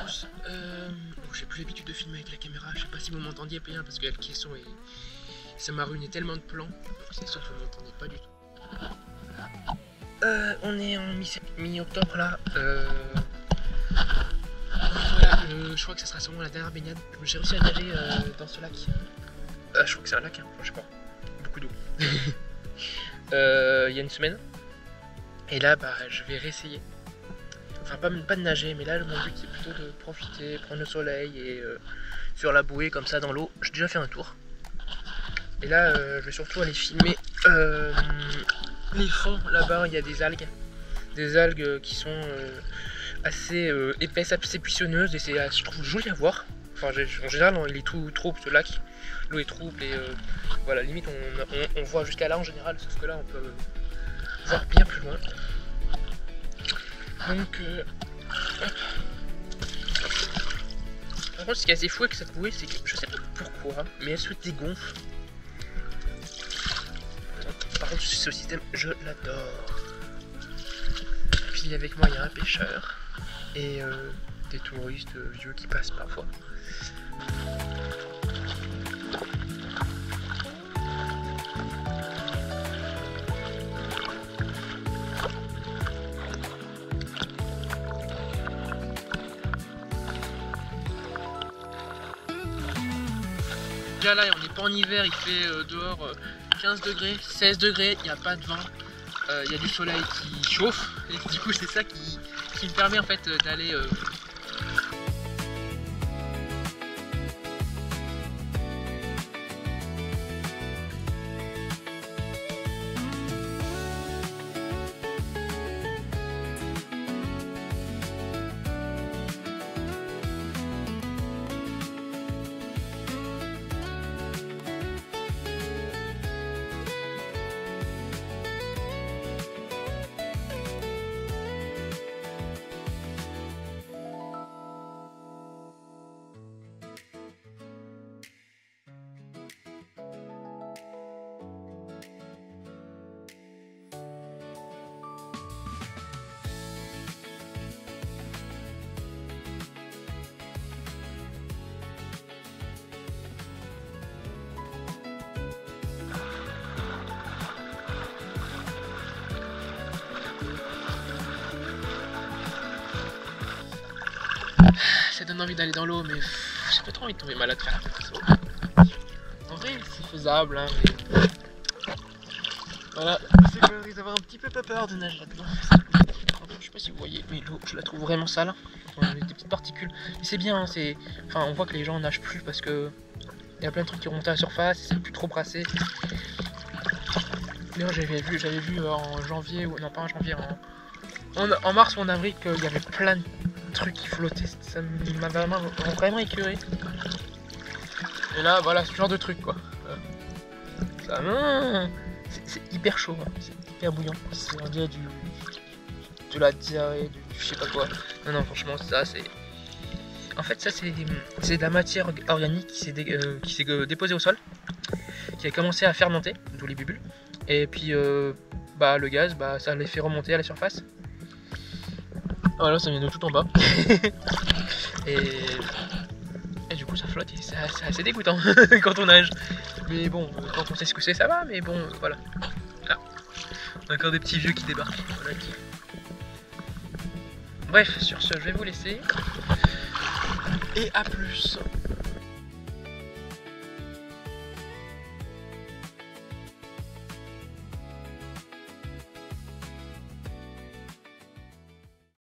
tous. Bon, j'ai plus l'habitude de filmer avec la caméra. Je sais pas si vous m'entendiez bien parce que le caisson et ça m'a ruiné tellement de plans. C'est sûr que vous m'entendez pas du tout. On est en mi-octobre là. Voilà, je crois que ça sera sûrement la dernière baignade. J'ai réussi à nager dans ce lac. Je crois que c'est un lac, hein. Enfin, je sais pas. Beaucoup d'eau. Il y a une semaine. Et là, bah, je vais réessayer. Enfin, pas de nager, mais là, mon but c'est plutôt de profiter, prendre le soleil et sur la bouée comme ça dans l'eau. J'ai déjà fait un tour. Et là, je vais surtout aller filmer les fonds. Là-bas, il y a des algues. Des algues qui sont assez épaisses, assez puissonneuses. Et c'est, je trouve, joli à voir. Enfin, en général, il est tout trouble ce lac. L'eau est trouble et voilà, limite, on voit jusqu'à là en général. Sauf que là, on peut voir bien plus loin. Donc, par contre, ce qui est assez fou avec cette bouée, c'est que je sais pas pourquoi, mais elle se dégonfle. Par contre, ce système, je l'adore. Puis avec moi, il y a un pêcheur et des touristes vieux qui passent parfois. Déjà là, on n'est pas en hiver, il fait dehors 15 degrés, 16 degrés, il n'y a pas de vent, il y a du soleil qui chauffe, et du coup c'est ça qui me permet en fait d'aller... Ça donne envie d'aller dans l'eau, mais j'ai pas trop envie de tomber malade faire ça. En vrai, c'est faisable, hein, mais... Voilà, c'est que risque d'avoir un petit peu peur de nager là-dedans. Je sais pas si vous voyez, mais l'eau, je la trouve vraiment sale. Avec des petites particules. Et c'est bien, hein, c'est... Enfin, on voit que les gens nagent plus parce que... Il y a plein de trucs qui remontent à la surface, c'est plus trop brassé. D'ailleurs, j'avais vu en janvier, ou non pas en janvier, en mars ou en avril qu'il y avait plein de trucs qui flottaient. Ça m'a vraiment écœuré. Et là, voilà, ce genre de truc quoi. Ça, c'est hyper chaud, hein. C'est hyper bouillant. C'est on dirait de la diarrhée, du je sais pas quoi. Non, franchement, ça c'est. En fait, ça c'est de la matière organique qui s'est déposée au sol, qui a commencé à fermenter, d'où les bulles. Et puis, bah, le gaz, bah, ça les fait remonter à la surface. Voilà, ça vient de tout en bas. et du coup, ça flotte et c'est assez dégoûtant quand on nage. Mais bon, quand on sait ce que c'est, ça va. Mais bon, voilà. Là, encore des petits vieux qui débarquent. Voilà, Bref, sur ce, je vais vous laisser. Et à plus.